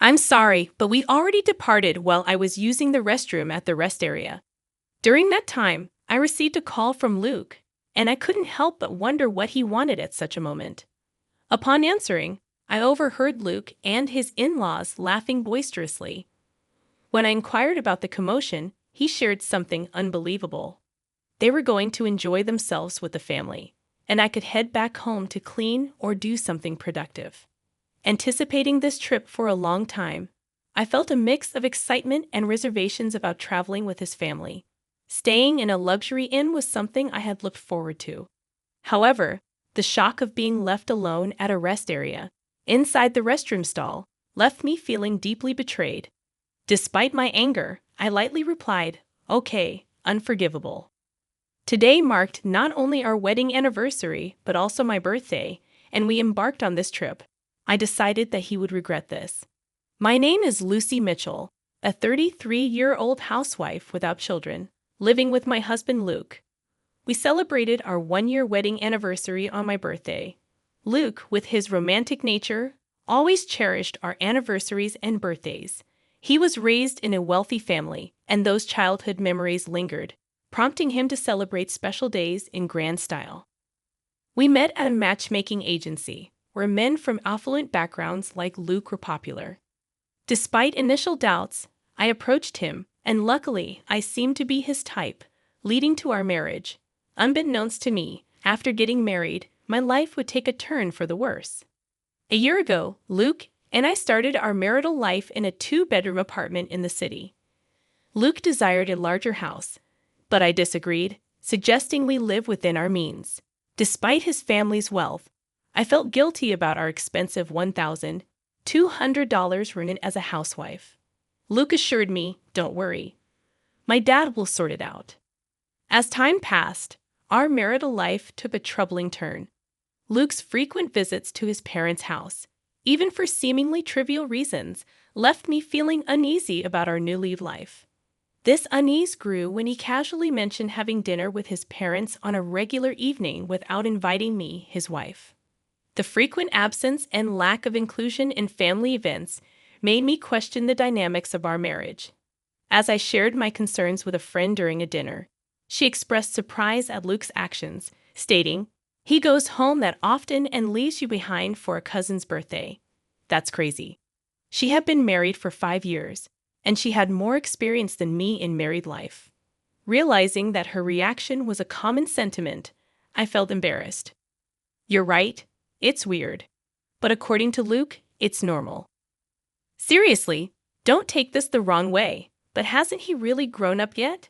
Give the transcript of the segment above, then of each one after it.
I'm sorry, but we already departed while I was using the restroom at the rest area. During that time, I received a call from Luke, and I couldn't help but wonder what he wanted at such a moment. Upon answering, I overheard Luke and his in-laws laughing boisterously. When I inquired about the commotion, he shared something unbelievable. They were going to enjoy themselves with the family, and I could head back home to clean or do something productive. Anticipating this trip for a long time, I felt a mix of excitement and reservations about traveling with his family. Staying in a luxury inn was something I had looked forward to. However, the shock of being left alone at a rest area, inside the restroom stall, left me feeling deeply betrayed. Despite my anger, I lightly replied, "Okay, unforgivable." Today marked not only our wedding anniversary, but also my birthday, and we embarked on this trip. I decided that he would regret this. My name is Lucy Mitchell, a 33-year-old housewife without children, living with my husband Luke. We celebrated our one-year wedding anniversary on my birthday. Luke, with his romantic nature, always cherished our anniversaries and birthdays. He was raised in a wealthy family, and those childhood memories lingered, prompting him to celebrate special days in grand style. We met at a matchmaking agency, where men from affluent backgrounds like Luke were popular. Despite initial doubts, I approached him, and luckily I seemed to be his type, leading to our marriage. Unbeknownst to me, after getting married, my life would take a turn for the worse. A year ago, Luke and I started our marital life in a 2-bedroom apartment in the city. Luke desired a larger house, but I disagreed, suggesting we live within our means. Despite his family's wealth, I felt guilty about our expensive $1,200 rent as a housewife. Luke assured me, "Don't worry. My dad will sort it out." As time passed, our marital life took a troubling turn. Luke's frequent visits to his parents' house, even for seemingly trivial reasons, left me feeling uneasy about our new life. This unease grew when he casually mentioned having dinner with his parents on a regular evening without inviting me, his wife. The frequent absence and lack of inclusion in family events made me question the dynamics of our marriage. As I shared my concerns with a friend during a dinner, she expressed surprise at Luke's actions, stating, "He goes home that often and leaves you behind for a cousin's birthday. That's crazy." She had been married for 5 years, and she had more experience than me in married life. Realizing that her reaction was a common sentiment, I felt embarrassed. "You're right, it's weird. But according to Luke, it's normal." Seriously, don't take this the wrong way, but hasn't he really grown up yet?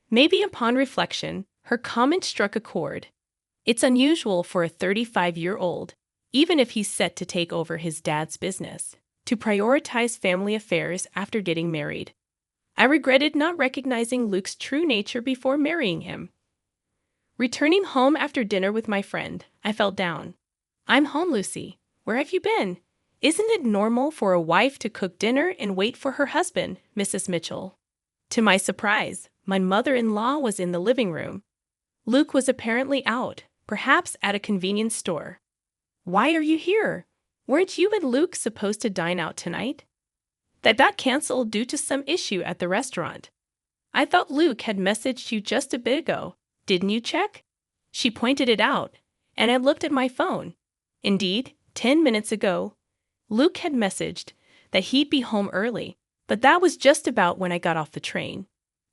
Maybe upon reflection, her comment struck a chord. It's unusual for a 35-year-old, even if he's set to take over his dad's business, to prioritize family affairs after getting married. I regretted not recognizing Luke's true nature before marrying him. Returning home after dinner with my friend, I felt down. "I'm home, Lucy. Where have you been? Isn't it normal for a wife to cook dinner and wait for her husband, Mrs. Mitchell?" To my surprise, my mother-in-law was in the living room. Luke was apparently out, perhaps at a convenience store. "Why are you here? Weren't you and Luke supposed to dine out tonight?" "That got canceled due to some issue at the restaurant." "I thought Luke had messaged you just a bit ago. Didn't you check?" She pointed it out, and I looked at my phone. Indeed, 10 minutes ago, Luke had messaged that he'd be home early, but that was just about when I got off the train.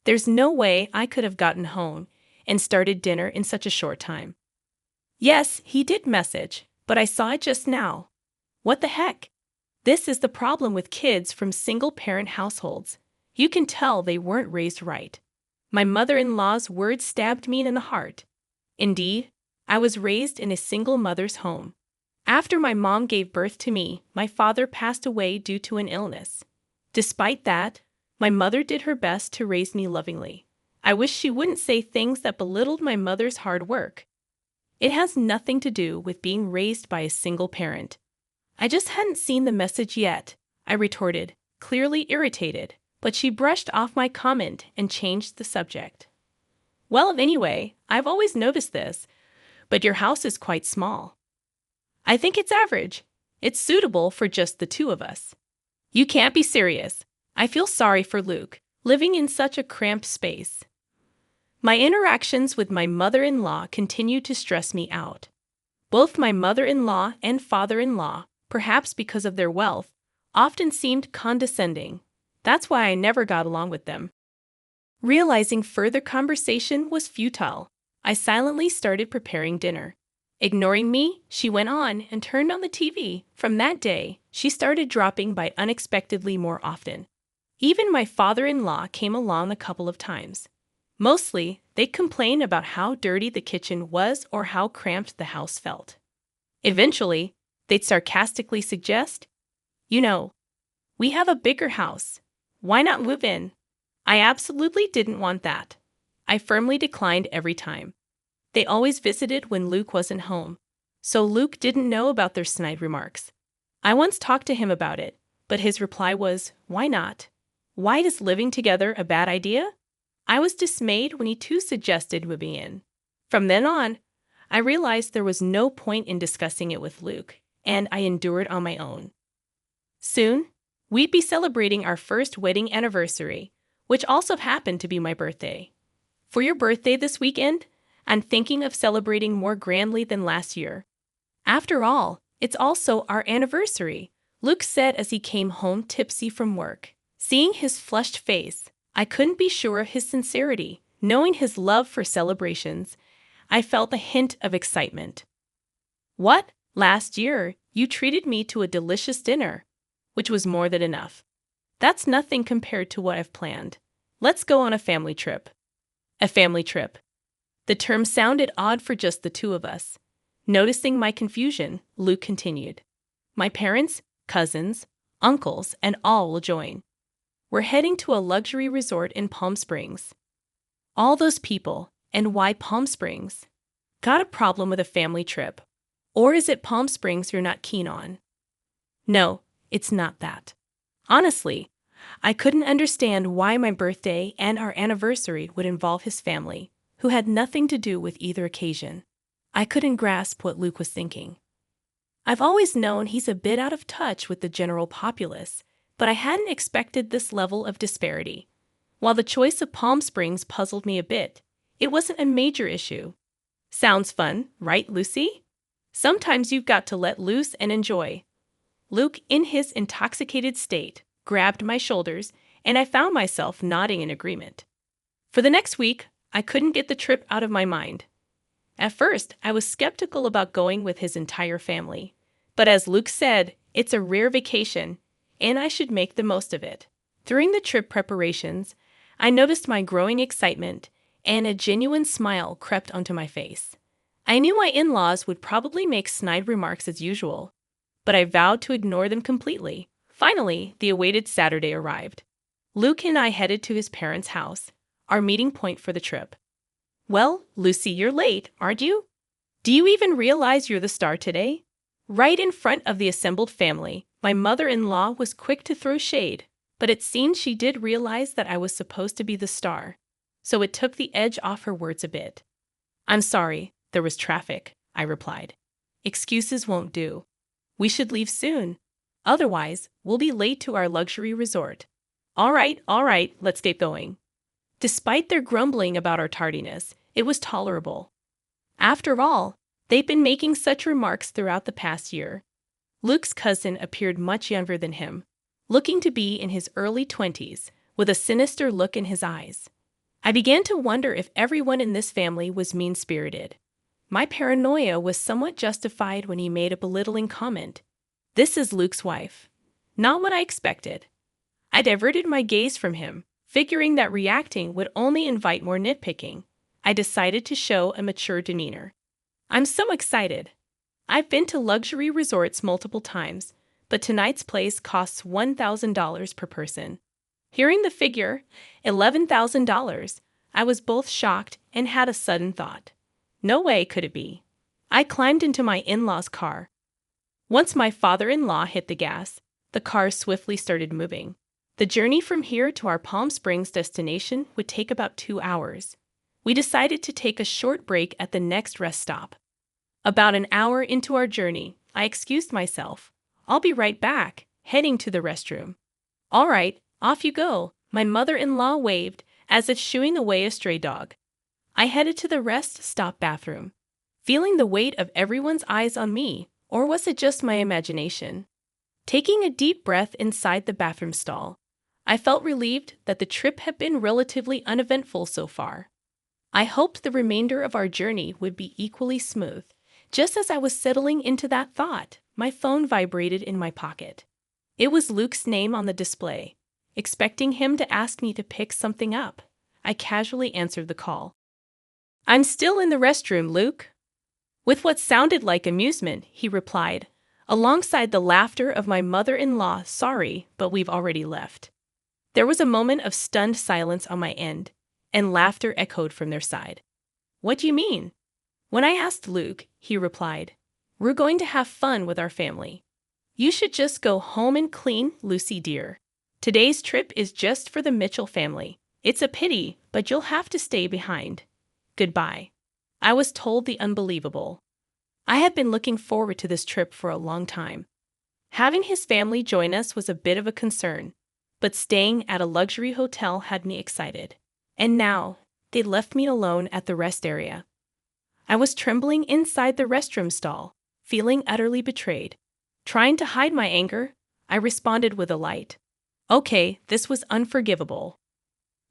There's no way I could have gotten home and started dinner in such a short time. "Yes, he did message, but I saw it just now." What the heck? This is the problem with kids from single-parent households. You can tell they weren't raised right. My mother-in-law's words stabbed me in the heart. Indeed, I was raised in a single mother's home. After my mom gave birth to me, my father passed away due to an illness. Despite that, my mother did her best to raise me lovingly. I wish she wouldn't say things that belittled my mother's hard work. It has nothing to do with being raised by a single parent. "I just hadn't seen the message yet," I retorted, clearly irritated, but she brushed off my comment and changed the subject. "Well, anyway, I've always noticed this, but your house is quite small." "I think it's average. It's suitable for just the two of us." You can't be serious. I feel sorry for Luke, living in such a cramped space. My interactions with my mother-in-law continue to stress me out. Both my mother-in-law and father-in-law, perhaps because of their wealth, often seemed condescending. That's why I never got along with them. Realizing further conversation was futile, I silently started preparing dinner. Ignoring me, she went on and turned on the TV. From that day, she started dropping by unexpectedly more often. Even my father-in-law came along a couple of times. Mostly, they'd complain about how dirty the kitchen was or how cramped the house felt. Eventually, they'd sarcastically suggest, "You know, we have a bigger house. Why not move in?" I absolutely didn't want that. I firmly declined every time. They always visited when Luke wasn't home, so Luke didn't know about their snide remarks. I once talked to him about it, but his reply was, "Why not? Why is living together a bad idea?" I was dismayed when he too suggested moving in. From then on, I realized there was no point in discussing it with Luke, and I endured on my own. Soon, we'd be celebrating our first wedding anniversary, which also happened to be my birthday. For your birthday this weekend, I'm thinking of celebrating more grandly than last year. After all, it's also our anniversary, Luke said as he came home tipsy from work. Seeing his flushed face, I couldn't be sure of his sincerity. Knowing his love for celebrations, I felt a hint of excitement. "What? Last year, you treated me to a delicious dinner," which was more than enough. "That's nothing compared to what I've planned. Let's go on a family trip." A family trip. The term sounded odd for just the two of us. Noticing my confusion, Luke continued. "My parents, cousins, uncles, and all will join. We're heading to a luxury resort in Palm Springs." All those people, and why Palm Springs? Got a problem with a family trip? Or is it Palm Springs you're not keen on? No, it's not that. Honestly, I couldn't understand why my birthday and our anniversary would involve his family, who had nothing to do with either occasion. I couldn't grasp what Luke was thinking. I've always known he's a bit out of touch with the general populace, but I hadn't expected this level of disparity. While the choice of Palm Springs puzzled me a bit, it wasn't a major issue. Sounds fun, right, Lucy? Sometimes you've got to let loose and enjoy. Luke, in his intoxicated state, grabbed my shoulders, and I found myself nodding in agreement. For the next week, I couldn't get the trip out of my mind. At first, I was skeptical about going with his entire family. But as Luke said, it's a rare vacation, and I should make the most of it. During the trip preparations, I noticed my growing excitement, and a genuine smile crept onto my face. I knew my in-laws would probably make snide remarks as usual, but I vowed to ignore them completely. Finally, the awaited Saturday arrived. Luke and I headed to his parents' house, our meeting point for the trip. "Well, Lucy, you're late, aren't you? Do you even realize you're the star today?" Right in front of the assembled family, my mother-in-law was quick to throw shade, but it seemed she did realize that I was supposed to be the star, so it took the edge off her words a bit. "I'm sorry, there was traffic," I replied. "Excuses won't do. We should leave soon. Otherwise, we'll be late to our luxury resort." All right, let's get going." Despite their grumbling about our tardiness, it was tolerable. After all, they'd been making such remarks throughout the past year. Luke's cousin appeared much younger than him, looking to be in his early 20s, with a sinister look in his eyes. I began to wonder if everyone in this family was mean-spirited. My paranoia was somewhat justified when he made a belittling comment. "This is Luke's wife." Not what I expected. I diverted my gaze from him, figuring that reacting would only invite more nitpicking. I decided to show a mature demeanor. "I'm so excited. I've been to luxury resorts multiple times, but tonight's place costs $1,000 per person." Hearing the figure, $11,000, I was both shocked and had a sudden thought. No way could it be. I climbed into my in-laws' car. Once my father-in-law hit the gas, the car swiftly started moving. The journey from here to our Palm Springs destination would take about 2 hours. We decided to take a short break at the next rest stop. About an hour into our journey, I excused myself. "I'll be right back," heading to the restroom. All right, off you go, my mother-in-law waved, as if shooing away a stray dog. I headed to the rest stop bathroom, feeling the weight of everyone's eyes on me, or was it just my imagination? Taking a deep breath inside the bathroom stall, I felt relieved that the trip had been relatively uneventful so far. I hoped the remainder of our journey would be equally smooth. Just as I was settling into that thought, my phone vibrated in my pocket. It was Luke's name on the display. Expecting him to ask me to pick something up, I casually answered the call. "I'm still in the restroom, Luke." With what sounded like amusement, he replied, alongside the laughter of my mother-in-law, "Sorry, but we've already left." There was a moment of stunned silence on my end, and laughter echoed from their side. "What do you mean?" When I asked Luke, he replied, "We're going to have fun with our family. You should just go home and clean, Lucy dear. Today's trip is just for the Mitchell family. It's a pity, but you'll have to stay behind. Goodbye." I was told the unbelievable. I had been looking forward to this trip for a long time. Having his family join us was a bit of a concern, but staying at a luxury hotel had me excited. And now, they left me alone at the rest area. I was trembling inside the restroom stall, feeling utterly betrayed. Trying to hide my anger, I responded with a light. Okay, this was unforgivable.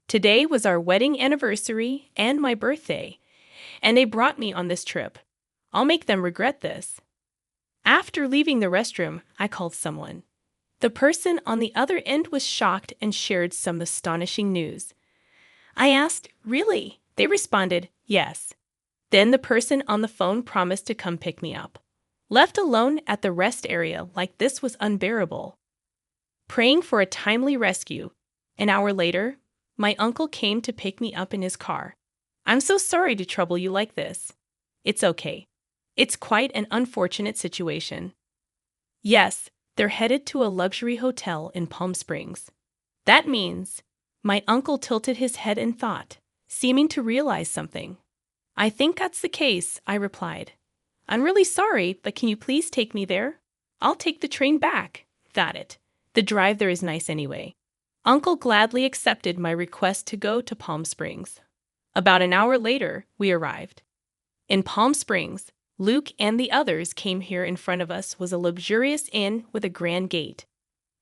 Today was our wedding anniversary and my birthday, and they brought me on this trip. I'll make them regret this. After leaving the restroom, I called someone. The person on the other end was shocked and shared some astonishing news. I asked, "Really?" They responded, "Yes." Then the person on the phone promised to come pick me up. Left alone at the rest area like this was unbearable. Praying for a timely rescue, an hour later, my uncle came to pick me up in his car. "I'm so sorry to trouble you like this." "It's okay. It's quite an unfortunate situation." Yes, they're headed to a luxury hotel in Palm Springs. That means, my uncle tilted his head in thought, seeming to realize something. "I think that's the case," I replied. "I'm really sorry, but can you please take me there? I'll take the train back." "Got it. The drive there is nice anyway." Uncle gladly accepted my request to go to Palm Springs. About an hour later, we arrived. In Palm Springs, Luke and the others came here. In front of us was a luxurious inn with a grand gate.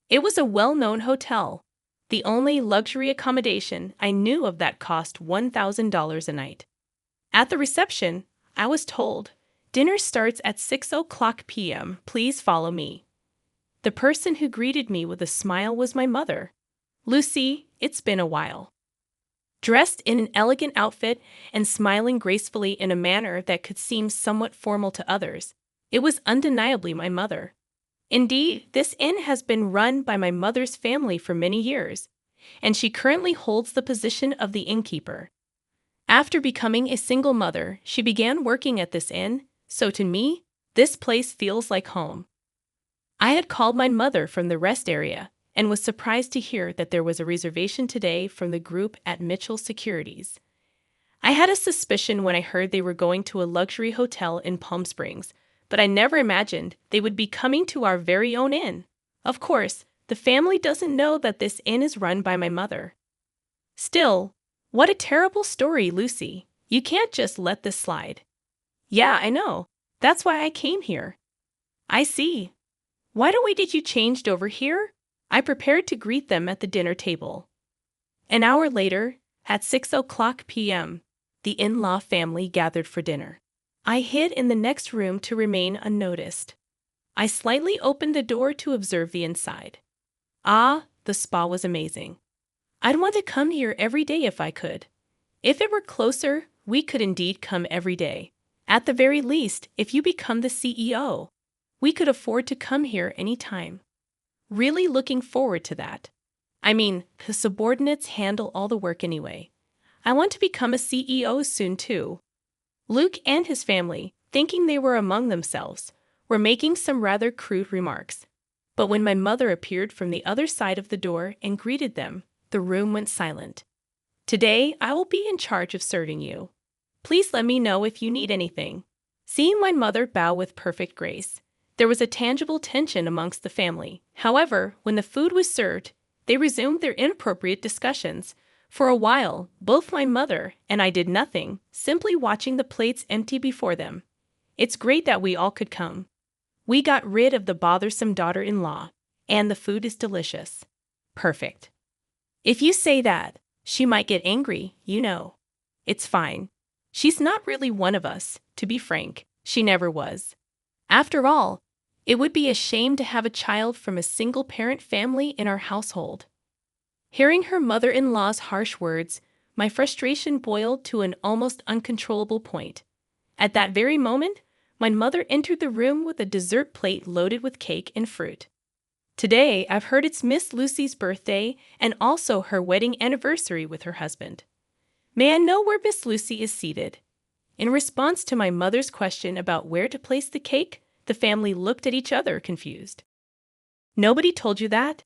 It was a well-known hotel, the only luxury accommodation I knew of that cost $1,000 a night. At the reception, I was told, "Dinner starts at 6:00 p.m. Please follow me." The person who greeted me with a smile was my mother. "Lucy, it's been a while." Dressed in an elegant outfit and smiling gracefully in a manner that could seem somewhat formal to others, it was undeniably my mother. Indeed, this inn has been run by my mother's family for many years, and she currently holds the position of the innkeeper. After becoming a single mother, she began working at this inn, so to me, this place feels like home. I had called my mother from the rest area and was surprised to hear that there was a reservation today from the group at Mitchell Securities. I had a suspicion when I heard they were going to a luxury hotel in Palm Springs, but I never imagined they would be coming to our very own inn. Of course, the family doesn't know that this inn is run by my mother. Still, what a terrible story, Lucy. You can't just let this slide. "Yeah, I know. That's why I came here." "I see. Why don't we get you changed over here?" I prepared to greet them at the dinner table. An hour later, at 6:00 p.m., the in-law family gathered for dinner. I hid in the next room to remain unnoticed. I slightly opened the door to observe the inside. Ah, the spa was amazing. I'd want to come here every day if I could. If it were closer, we could indeed come every day. At the very least, if you become the CEO, we could afford to come here any time. Really looking forward to that. I mean, the subordinates handle all the work anyway. I want to become a CEO soon too. Luke and his family, thinking they were among themselves, were making some rather crude remarks. But when my mother appeared from the other side of the door and greeted them, the room went silent. "Today, I will be in charge of serving you. Please let me know if you need anything." Seeing my mother bow with perfect grace, there was a tangible tension amongst the family. However, when the food was served, They resumed their inappropriate discussions. For a while, both my mother and I did nothing, simply watching the plates empty before them. It's great that we all could come. We got rid of the bothersome daughter-in-law, and the food is delicious. Perfect. If you say that, she might get angry, you know. It's fine. She's not really one of us, to be frank. She never was. After all, it would be a shame to have a child from a single-parent family in our household. Hearing her mother-in-law's harsh words, my frustration boiled to an almost uncontrollable point. At that very moment, my mother entered the room with a dessert plate loaded with cake and fruit. Today, I've heard it's Miss Lucy's birthday and also her wedding anniversary with her husband. May I know where Miss Lucy is seated? In response to my mother's question about where to place the cake, the family looked at each other confused. Nobody told you that?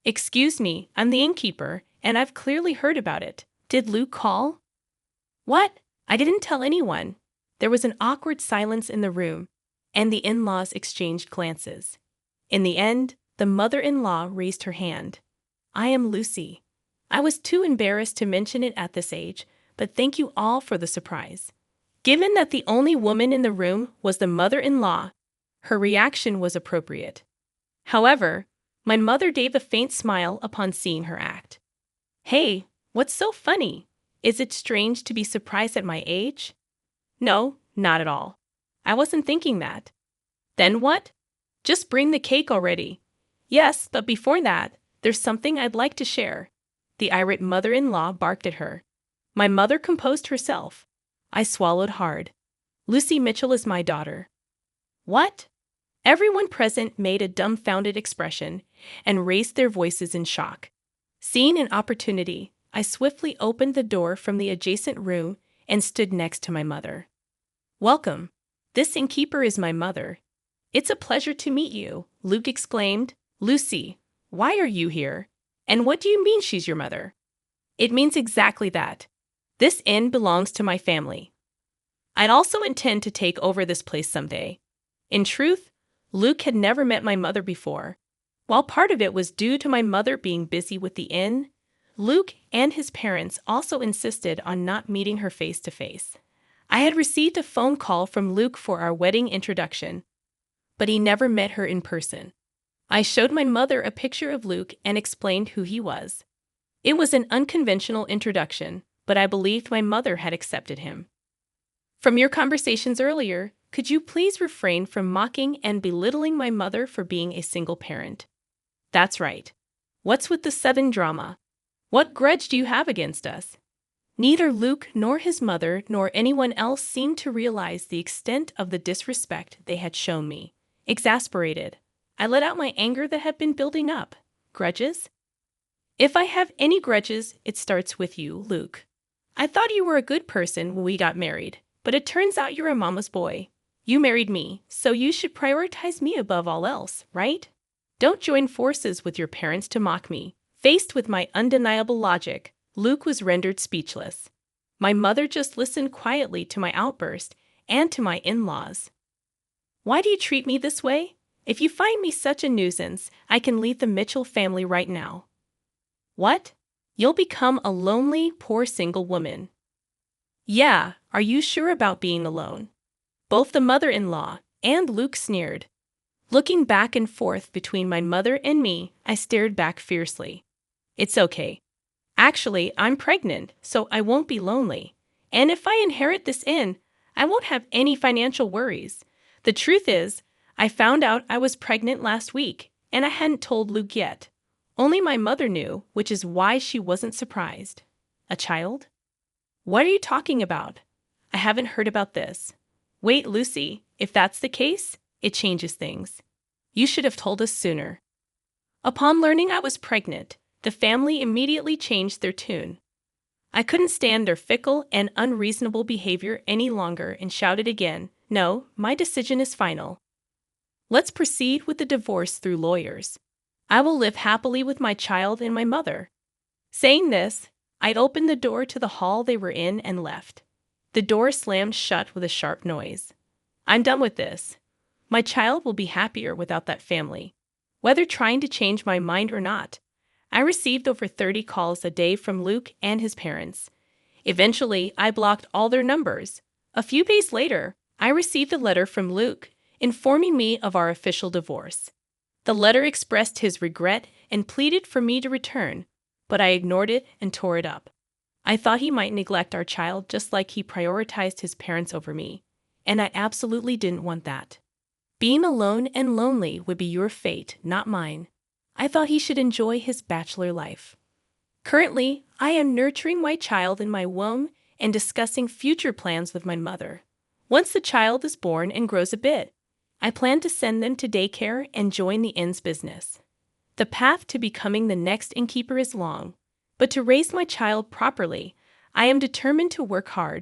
Excuse me, I'm the innkeeper, and I've clearly heard about it. Did Luke call? What? I didn't tell anyone. There was an awkward silence in the room, and the in-laws exchanged glances. In the end, the mother-in-law raised her hand. I am Lucy. I was too embarrassed to mention it at this age, but thank you all for the surprise. Given that the only woman in the room was the mother-in-law, her reaction was appropriate. However, my mother gave a faint smile upon seeing her act. Hey, what's so funny? Is it strange to be surprised at my age? No, not at all. I wasn't thinking that. Then what? Just bring the cake already. Yes, but before that, there's something I'd like to share. The irate mother-in-law barked at her. My mother composed herself. I swallowed hard. Lucy Mitchell is my daughter. What? Everyone present made a dumbfounded expression and raised their voices in shock. Seeing an opportunity, I swiftly opened the door from the adjacent room and stood next to my mother. Welcome. This innkeeper is my mother. It's a pleasure to meet you, Luke exclaimed. Lucy, why are you here? And what do you mean she's your mother? It means exactly that. This inn belongs to my family. I'd also intend to take over this place someday. In truth, Luke had never met my mother before. While part of it was due to my mother being busy with the inn, Luke and his parents also insisted on not meeting her face to face. I had received a phone call from Luke for our wedding introduction, but he never met her in person. I showed my mother a picture of Luke and explained who he was. It was an unconventional introduction, but I believed my mother had accepted him. From your conversations earlier, could you please refrain from mocking and belittling my mother for being a single parent? That's right. What's with the sudden drama? What grudge do you have against us? Neither Luke nor his mother nor anyone else seemed to realize the extent of the disrespect they had shown me. Exasperated, I let out my anger that had been building up. Grudges? If I have any grudges, it starts with you, Luke. I thought you were a good person when we got married, but it turns out you're a mama's boy. You married me, so you should prioritize me above all else, right? Don't join forces with your parents to mock me. Faced with my undeniable logic, Luke was rendered speechless. My mother just listened quietly to my outburst and to my in-laws. Why do you treat me this way? If you find me such a nuisance, I can leave the Mitchell family right now. What? You'll become a lonely, poor single woman. Yeah, are you sure about being alone? Both the mother-in-law and Luke sneered. Looking back and forth between my mother and me, I stared back fiercely. It's okay. Actually, I'm pregnant, so I won't be lonely. And if I inherit this inn, I won't have any financial worries. The truth is, I found out I was pregnant last week, and I hadn't told Luke yet. Only my mother knew, which is why she wasn't surprised. A child? What are you talking about? I haven't heard about this. Wait, Lucy, if that's the case, it changes things. You should have told us sooner. Upon learning I was pregnant, the family immediately changed their tune. I couldn't stand their fickle and unreasonable behavior any longer and shouted again, No, my decision is final. Let's proceed with the divorce through lawyers. I will live happily with my child and my mother. Saying this, I'd opened the door to the hall they were in and left. The door slammed shut with a sharp noise. I'm done with this. My child will be happier without that family. Whether trying to change my mind or not, I received over 30 calls a day from Luke and his parents. Eventually, I blocked all their numbers. A few days later, I received a letter from Luke informing me of our official divorce. The letter expressed his regret and pleaded for me to return, but I ignored it and tore it up. I thought he might neglect our child just like he prioritized his parents over me, and I absolutely didn't want that. Being alone and lonely would be your fate, not mine. I thought he should enjoy his bachelor life. Currently, I am nurturing my child in my womb and discussing future plans with my mother. Once the child is born and grows a bit, I plan to send them to daycare and join the inn's business. The path to becoming the next innkeeper is long, but to raise my child properly, I am determined to work hard